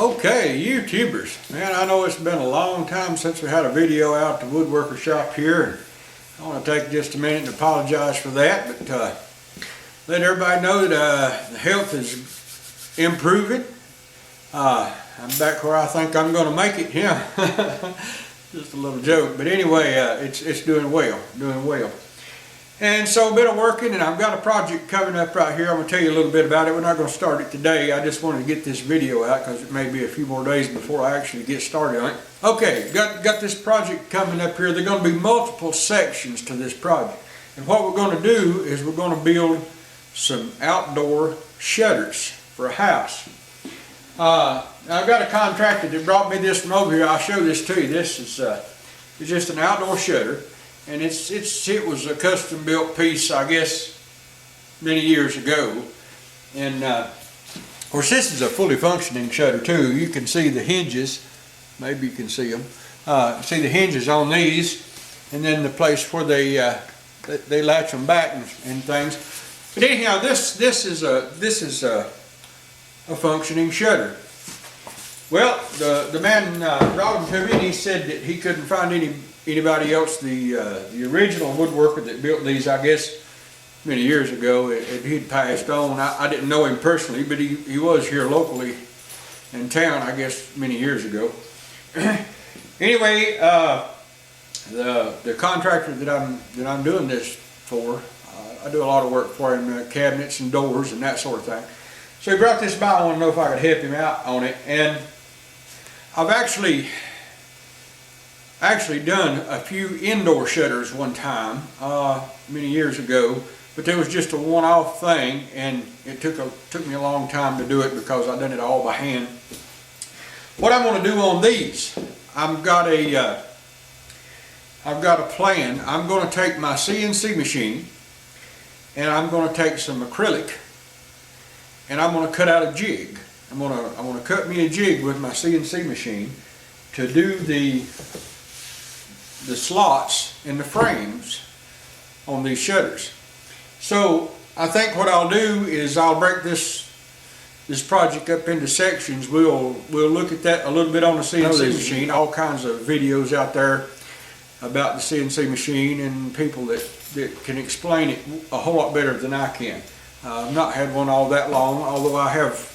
Okay, YouTubers, man, I know it's been a long time since we had a video out at the woodworker shop here, and I want to take just a minute to apologize for that, but let everybody know that the health is improving. I'm back where I think I'm going to make it, yeah. Just a little joke, but anyway, it's doing well, And so I've been working, and I've got a project coming up right here. I'm going to tell you a little bit about it. We're not going to start it today. I just wanted to get this video out because it may be a few more days before I actually get started on it. Okay, got this project coming up here. There are going to be multiple sections to this project. And what we're going to do is we're going to build some outdoor shutters for a house. I've got a contractor that brought me this from over here. I'll show this to you. This is it's just an outdoor shutter. And it was a custom built piece, I guess, many years ago. And of course, this is a fully functioning shutter too. You can see the hinges, maybe you can see them. See the hinges on these, and then the place where they latch them back and things. But anyhow, this is a functioning shutter. Well, the man brought them to me, and he said that he couldn't find anybody else. The original woodworker that built these, I guess, many years ago, he'd passed on. I didn't know him personally, but he was here locally in town, I guess, many years ago. Anyway, the contractor that I'm doing this for, I do a lot of work for him, cabinets and doors and that sort of thing. So he brought this by. I want to know if I could help him out on it, and I've actually done a few indoor shutters one time, many years ago, but there was just a one-off thing, and it took me a long time to do it because I done it all by hand. What I'm going to do on these, I've got a plan. I'm going to take my CNC machine, and I'm going to take some acrylic, and I'm going to cut out a jig. I'm going to cut me a jig with my CNC machine to do the slots in the frames on these shutters. So I think what I'll do is I'll break this project up into sections. We'll look at that a little bit on the CNC machine. All kinds of videos out there about the CNC machine and people that can explain it a whole lot better than I can. I've not had one all that long, although I have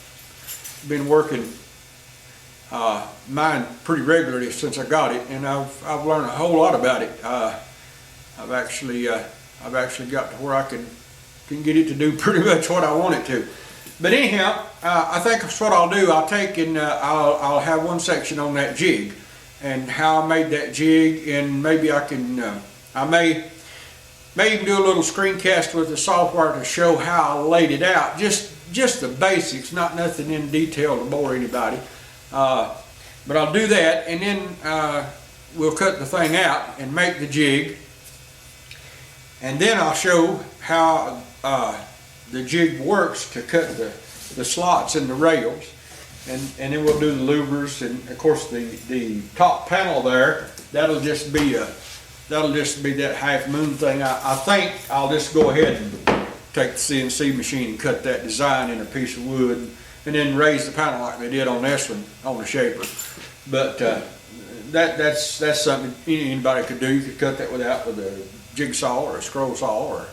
been working mine pretty regularly since I got it, and I've learned a whole lot about it. I've actually got to where I can get it to do pretty much what I want it to. But anyhow, I think that's what I'll do. I'll take and I'll have one section on that jig and how I made that jig, and maybe I can I may even do a little screencast with the software to show how I laid it out. Just the basics, not nothing in detail to bore anybody. But I'll do that, and then we'll cut the thing out and make the jig, and then I'll show how the jig works to cut the slots in the rails, and then we'll do the louvers, and of course the top panel there, that'll just be that half moon thing. I think I'll just go ahead and take the CNC machine and cut that design in a piece of wood, and then raise the panel like they did on this one on the shaper. But that's something anybody could do. You could cut that with a jigsaw or a scroll saw or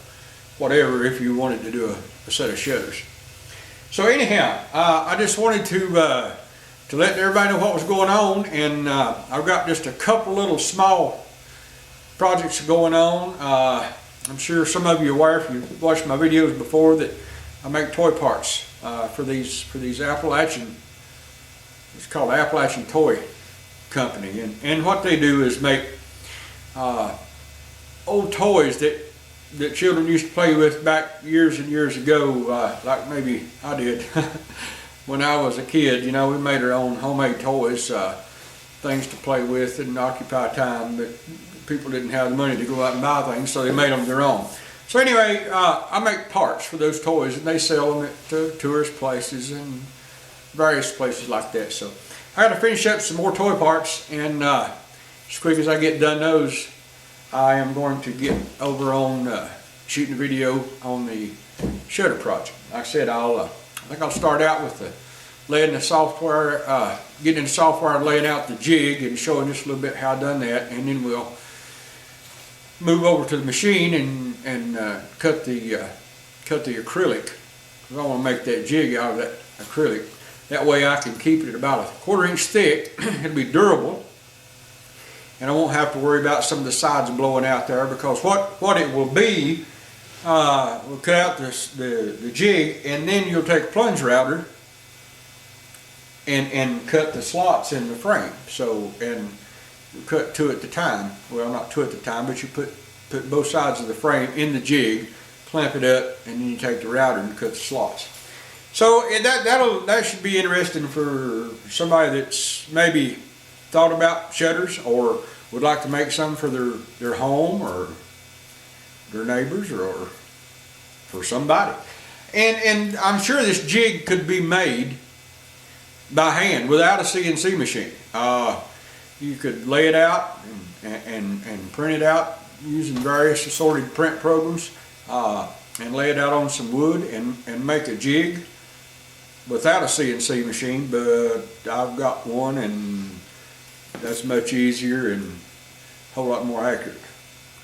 whatever if you wanted to do a set of shutters. So anyhow, I just wanted to let everybody know what was going on, and I've got just a couple little small projects going on. I'm sure some of you are aware, if you've watched my videos before, that I make toy parts for these Appalachian. It's called Appalachian Toy Company, and what they do is make old toys that children used to play with back years and years ago, like maybe I did when I was a kid. You know, we made our own homemade toys, things to play with and occupy time, but people didn't have the money to go out and buy things, so they made them their own. So anyway, I make parts for those toys, and they sell them at tourist places and various places like that. So I got to finish up some more toy parts, and as quick as I get done those, I am going to get over on shooting a video on the shutter project. Like I said, I think I'll start out with laying the software, getting in the software and laying out the jig and showing just a little bit how I done that, and then we'll move over to the machine and cut the acrylic. I want to make that jig out of that acrylic. That way I can keep it at about a 1/4 inch thick. It'll be durable, and I won't have to worry about some of the sides blowing out there, because what it will be, we'll cut out the jig, and then you'll take a plunge router and cut the slots in the frame. So, and you cut 2 at the time. Well, not 2 at the time, but you put both sides of the frame in the jig, clamp it up, and then you take the router and cut the slots. So that should be interesting for somebody that's maybe thought about shutters or would like to make some for their home or their neighbors or for somebody. And I'm sure this jig could be made by hand without a CNC machine. You could lay it out and print it out using various assorted print programs, and lay it out on some wood and make a jig without a CNC machine. But I've got one, and that's much easier and a whole lot more accurate,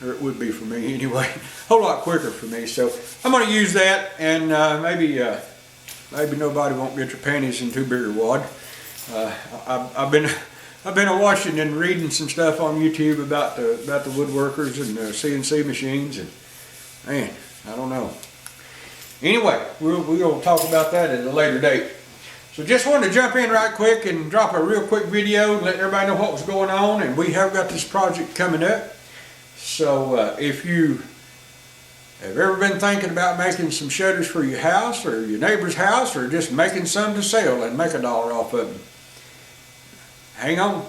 or it would be for me anyway. A whole lot quicker for me. So I'm going to use that, and maybe nobody won't get your panties in too big a wad. I've been watching and reading some stuff on YouTube about the woodworkers and the CNC machines, and man, I don't know. Anyway, we'll talk about that at a later date. So just wanted to jump in right quick and drop a real quick video and let everybody know what was going on, and we have got this project coming up. So if you have ever been thinking about making some shutters for your house or your neighbor's house, or just making some to sell and make $1 off of them, hang on.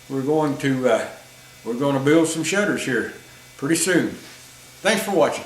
We're going to build some shutters here pretty soon. Thanks for watching.